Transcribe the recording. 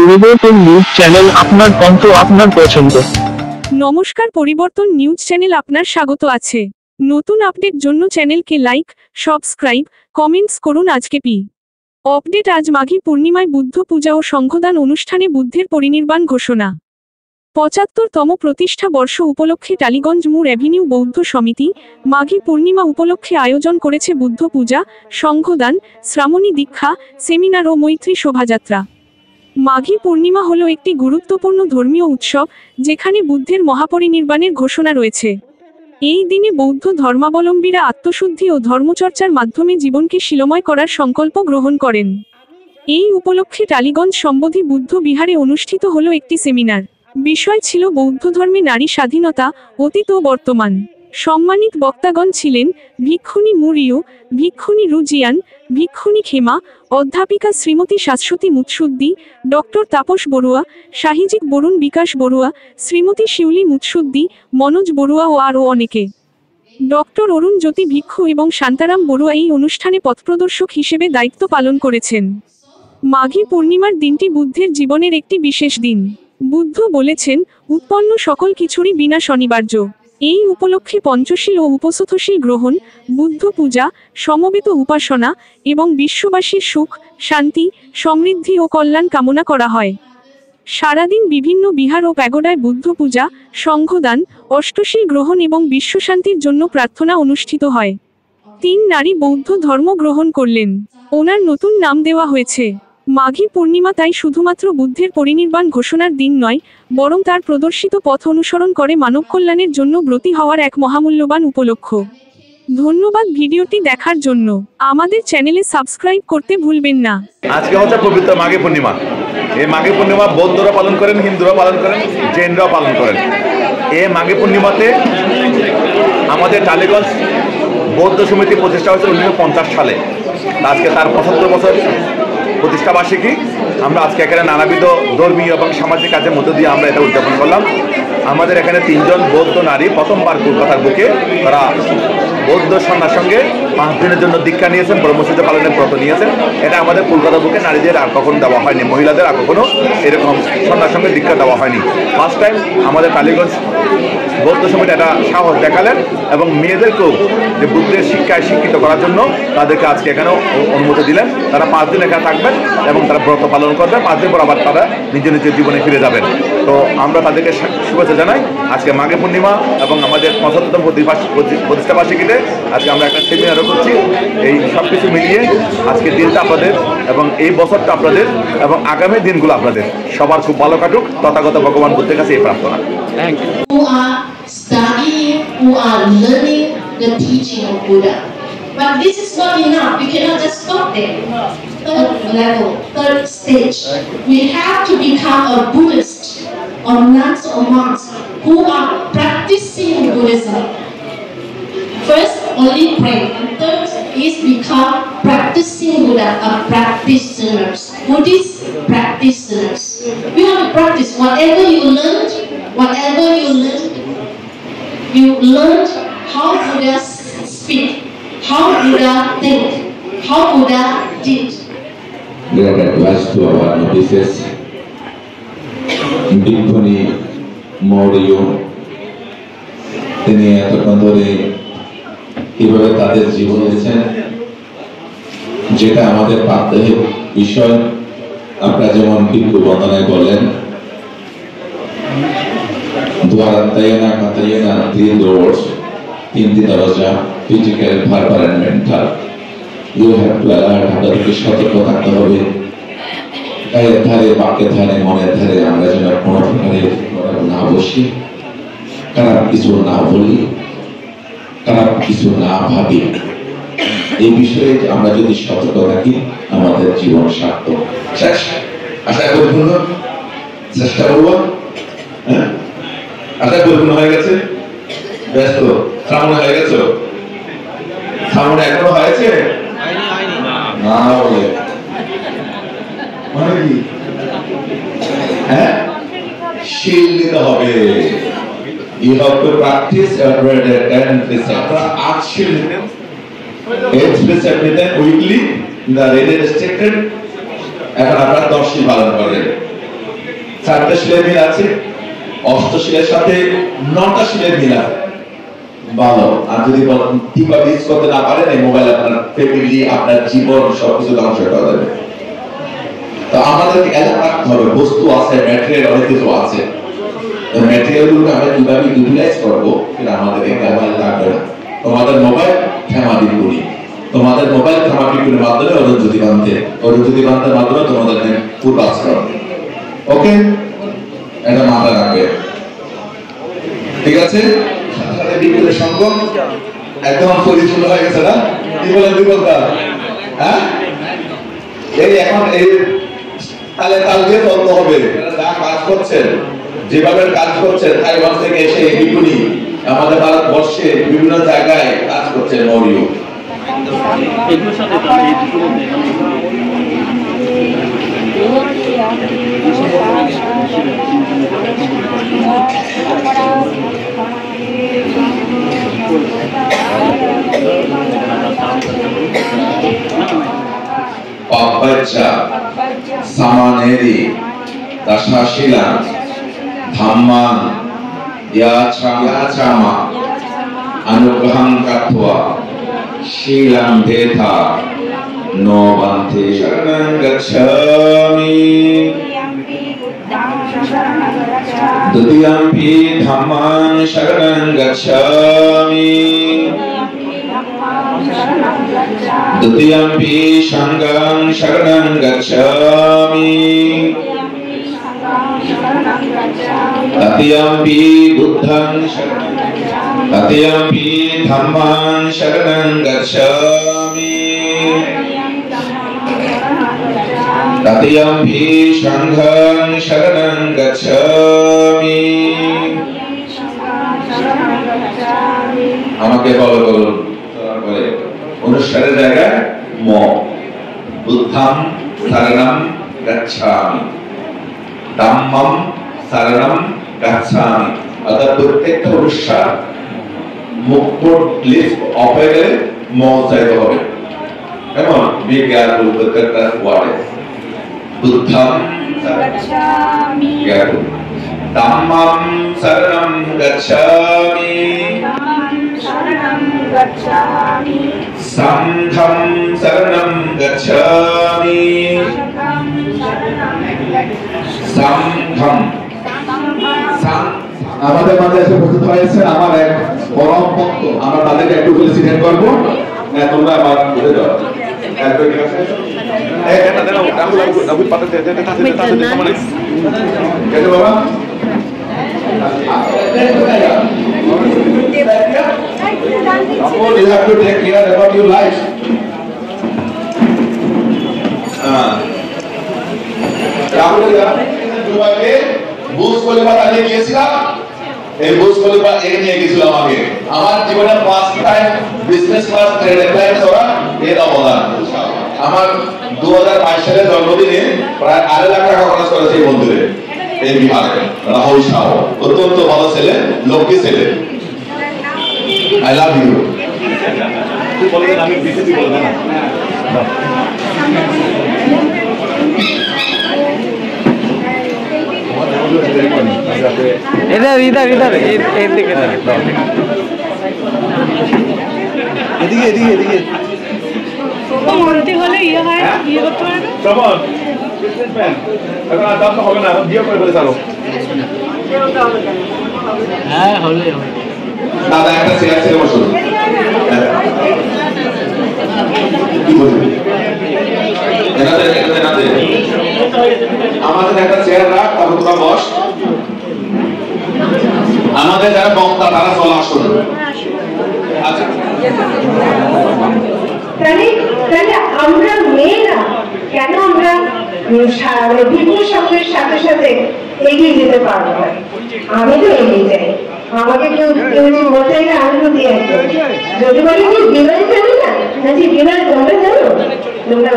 পরিবর্তন news channel, আপনার কণ্ঠ, আপনার পছন্দ। নমস্কার, পরিবর্তন নিউজ চ্যানেল আপনার স্বাগত আছে। নতুন আপডেট জন্য চ্যানেলকে লাইক, সাবস্ক্রাইব, কমেন্টস করুন। আজকে আপডেট। আজ মাঘী পূর্ণিমায় বুদ্ধ পূজা ও সংঘদান অনুষ্ঠানে বুদ্ধের পরিনির্বাণ ঘোষণা। ৭৫তম প্রতিষ্ঠা বর্ষ উপলক্ষে টালিগঞ্জ মুর অ্যাভিনিউ বৌদ্ধ সমিতি মাঘী পূর্ণিমা উপলক্ষে আয়োজন করেছে বুদ্ধ পূজা, সংঘদান, শ্রামণী দীক্ষা, সেমিনার ও মৈত্রী শোভাযাত্রা। মাঘী পূর্ণিমা হল একটি গুরুত্বপূর্ণ ধর্মীয় উৎসব, যেখানে বুদ্ধের মহাপরিনির্বাণের ঘোষণা রয়েছে। এই দিনে বৌদ্ধ ধর্মাবলম্বীরা আত্মশুদ্ধি ও ধর্মচর্চার মাধ্যমে জীবনকে শীলময় করার সংকল্প গ্রহণ করেন। এই উপলক্ষে টালিগঞ্জ সম্বোধি বুদ্ধ বিহারে অনুষ্ঠিত হল একটি সেমিনার। বিষয় ছিল বৌদ্ধ ধর্মে নারী স্বাধীনতা, অতীত ও বর্তমান। সম্মানিত বক্তাগণ ছিলেন ভিক্ষুণী মুরিও, ভিক্ষুণী রুজিয়ান, ভিক্ষুণী খেমা, অধ্যাপিকা শ্রীমতী শাশ্বতী মুৎসুদ্দি, ডক্টর তাপস বড়ুয়া, সাহিজিক বরুণ বিকাশ বড়ুয়া, শ্রীমতী শিউলি মুৎসুদ্দি, মনোজ বড়ুয়া ও আরও অনেকে। ডক্টর অরুণ জ্যোতি ভিক্ষু এবং শান্তারাম বড়ুয়া এই অনুষ্ঠানে পথপ্রদর্শক হিসেবে দায়িত্ব পালন করেছেন। মাঘী পূর্ণিমার দিনটি বুদ্ধের জীবনের একটি বিশেষ দিন। বুদ্ধ বলেছেন, উৎপন্ন সকল কিছুরই বিনাশ অনিবার্য। এই উপলক্ষে পঞ্চশীল ও উপসথশীল গ্রহণ, বুদ্ধ পূজা, সমবেত উপাসনা এবং বিশ্ববাসীর সুখ, শান্তি, সমৃদ্ধি ও কল্যাণ কামনা করা হয়। সারাদিন বিভিন্ন বিহার ও প্যাগোডায় বুদ্ধ পূজা, সংঘদান, অষ্টশীল গ্রহণ এবং বিশ্বশান্তির জন্য প্রার্থনা অনুষ্ঠিত হয়। ৩ নারী বৌদ্ধ ধর্ম গ্রহণ করলেন। ওনার নতুন নাম দেওয়া হয়েছে মাঘী পূর্ণিমা। তাই শুধুমাত্র বুদ্ধের পরিনির্বাণ ঘোষণার দিন নয়, বরং তার প্রদর্শিত পথ অনুসরণ করে মানব কল্যাণের জন্য ব্রতী হওয়ার এক মহামূল্যবান উপলক্ষ। ধন্যবাদ ভিডিওটি দেখার জন্য। আমাদের চ্যানেলে সাবস্ক্রাইব করতে ভুলবেন না। আজকে হচ্ছে পবিত্র মাঘী পূর্ণিমা। এই মাঘী পূর্ণিমা বৌদ্ধরা পালন করেন, হিন্দুরা পালন করেন, জৈনরাও পালন করেন। এই মাঘী পূর্ণিমাতে আমাদের টালিগঞ্জ বৌদ্ধ সমিতি প্রতিষ্ঠা হয়েছে 1950 সালে। আজকে তার 75 বছর প্রতিষ্ঠাবার্ষিকী। আমরা আজকে এখানে নানাবিধ ধর্মীয় এবং সামাজিক কাজের মধ্য দিয়ে আমরা এটা উদযাপন করলাম। আমাদের এখানে 3 জন বৌদ্ধ নারী প্রথমবার কলকাতার বুকে তারা বৌদ্ধ সন্ন্যার সঙ্গে 5 দিনের জন্য দীক্ষা নিয়েছেন, ব্রহ্মচর্য পালনের ব্রত নিয়েছেন। এটা আমাদের কলকাতা বুকে নারীদের আর কখনো দেওয়া হয়নি, মহিলাদের আর কখনো এরকম সন্ন্যার সঙ্গে দীক্ষা দেওয়া হয়নি। ফার্স্ট টাইম আমাদের টালিগঞ্জ বৌদ্ধ সমিতি একটা সাহস দেখালেন এবং মেয়েদেরকেও যে বুদ্ধের শিক্ষায় শিক্ষিত করার জন্য তাদেরকে আজকে এখানেও অনুমতি দিলেন। তারা 5 দিন এখানে থাকবেন এবং তারা ব্রত পালন করবেন। 5 দিন পর আবার তারা নিজের নিজের জীবনে ফিরে যাবেন। তো আমরা তাদেরকে শুভেচ্ছা জানাই। আজকে মাঘী পূর্ণিমা এবং আমাদের 75তম প্রতিষ্ঠাবার্ষিকীতে আজকে আমরা একটা সেমিনারও করছি। এই সব কিছু মিলিয়ে আজকের দিনটা আপনাদের এবং এই বছরটা আপনাদের এবং আগামী দিনগুলো আপনাদের সবার খুব ভালো কাটুক। তথাগত ভগবান বুদ্ধের কাছে এই প্রার্থনা। Who are studying, who are learning the teaching of Buddha. But this is not enough. We cannot just stop there. Third level, third stage, we have to become a Buddhist or nuns or monks who are practicing Buddhism. First, only pray, and third is become practicing Buddha, practitioners, Buddhist practitioners. We have to practice whatever you learned. You learned how Buddha speak, how Buddha think, how Buddha did. Great advice to our novices. Bhikkhuni Maurio, তিনি এতক্ষণ ধরে কিভাবে তাদের জীবন দিয়েছেন, যেটা আমাদের প্রাত্যহিক বিষয়। আপনারা যেমন ভিক্ষু বন্দনায় বললেন, দ্বারাত্তায়না কাতায়না 3 doors, 3টি দরজা, physical, verbal and mental. You have to alert. আপনাদেরকে সতর্ক থাকতে হবে। গায়ের ধারে, বাক্যের ধারে, মনের ধারে আমরা যেন কোনো প্রকারের না বসি, খারাপ কিছু না বলি, খারাপ কিছু না ভাবি। এই বিষয়ে আমরা যদি সতর্ক থাকি, আমাদের জীবন সার্থক। শেষ। আশা পরিপূর্ণ চেষ্টা করবো। হ্যাঁ, আশা পরিপূর্ণ হয়ে গেছে। ব্যস্ত শ্রাবণ হয়ে গেছে, শ্রাবণ এখনো হয়েছে না বলে মানে কি? হ্যাঁ, শীল দিতে হবে। You have to practice your prayer and precept. Ask shil nitem, 8 precept nitem weekly. The ready restricted. এখন আপনারা 10 পালন করেন। 4টা শিলের মিল আছে, অষ্টশিলের সাথে 9টা শিলের মিল আছে। ভালো। আর যদি টিপা ইউজ করতে না পারেন, এই মোবাইল আপনার ফ্যামিলি, আপনার জীবন সবকিছু ধ্বংস করে দেবে। তো আমাদেরকে এটা রাখতে হবে, বস্তু আছে, ম্যাটেরিয়াল অনেক কিছু আছে, ম্যাটেরিয়াল গুলো আমরা কিভাবে ইউটিলাইজ করবো এটা আমাদেরকে মোবাইল লাগবে না। তোমাদের মোবাইল থেমাবিকুনি, তোমাদের মোবাইল থেমাবিকুনির মাধ্যমে অরুণজ্যোতি বান্তের মাধ্যমে তোমাদের পূর্বাশ্রম। ওকে, এটা মাথায় রাখবে, ঠিক আছে? সাথে বিপুলের সঙ্গ একদম পরিপূর্ণ হয়ে গেছে না? কি বলেন বিপুলদা? হ্যাঁ, এই এখন এই তালে তাল দিয়ে চলতে হবে। যা কাজ করছেন, যেভাবে কাজ করছেন, তাইওয়ান থেকে এসে বিপুনি আমাদের ভারতবর্ষে বিভিন্ন জায়গায় কাজ করছেন মরিও। Papacha, Samaneri, Dashashila, Dhamman, Yachama, Anugraham Katwa, Shilam Detha, No Bante Sharanam Gacchami, Dutiyampi Dhamman Sharanam Gacchami, Dutiyampi Shangam Sharanam Gacchami, Tatiyampi Buddham Tatiyampi Dhamman Sharanam Gacchami, Tatiyampi Shangam Sharanam Gacchami. আমাকে বলো বলুন, অনুষ্ঠানের জায়গায় ম বুদ্ধম শরণম গচ্ছামি, ধম্মম শরণম গচ্ছামি। অর্থাৎ প্রত্যেকটা অনুষ্ঠান মুখ লিস্ট অফ হয়ে গেলে ম চাইতে হবে। কেমন? বি কেয়ারফুল প্রত্যেকটা ওয়ার্ডে। বুদ্ধম গচ্ছামি, ধম্মম শরণম গচ্ছামি, Sangham Saranam Gacchami, Sangham। আমাদের মাঝে এসে উপস্থিত হয়েছে আমার এক পরম ভক্ত, আমরা তাদেরকে একটু ফেলিসিটেট করবো। তোমরা আমার বুঝে যাও বাবা। You have to take care about your life. দুবাইতে বুর্জ খলিফা নিয়ে গিয়েছিলাম, এই বুর্জ খলিফা নিয়ে গেছিলাম আগে। আমার জীবনে ফার্স্ট টাইম বিজনেস ক্লাস ট্রেনে ফ্লাইট করা এর অবদান। আমার 2022 সালে জন্মদিনে প্রায় 2.5 লাখ টাকা খরচ করেছে এই মন্দিরে, এই বিহারে। রাহুল শাহ অত্যন্ত ভালো ছেলে, লক্ষ্মী ছেলে। I love you. তুই বলবেন আমি বিজেপি বলবো না। इधर इधर इधर एदिके এদিকে এদিকে এদিকে তো মন্ত্রী হলে ইয়ে হয়, ইয়ে করতে পারে না। শ্রবণ বিজনেসম্যান, এখন আর দাম তো হবে না, এখন বিয়ে করে ফেলে চালো। হ্যাঁ হলে দাদা একটা চেয়ার ছেড়ে বসুন। কি বলবি? আমাদের একটা চেয়ার রাখ, তারপর তোরা বস। আমাদের যারা বক্তা তারা চলে আসুন। আচ্ছা, তাহলে আমরা মেয়েরা কেন আমরা ভিন্ন সঙ্গের সাথে সাথে এগিয়ে যেতে পারবো না? আমি তো এগিয়ে যাই, আমাকে কেউ যদি বলতে গেলে আমি তো দিয়ে যদি বলি বিনয় জানি না, বিনয় তোমরা জানো, তোমরা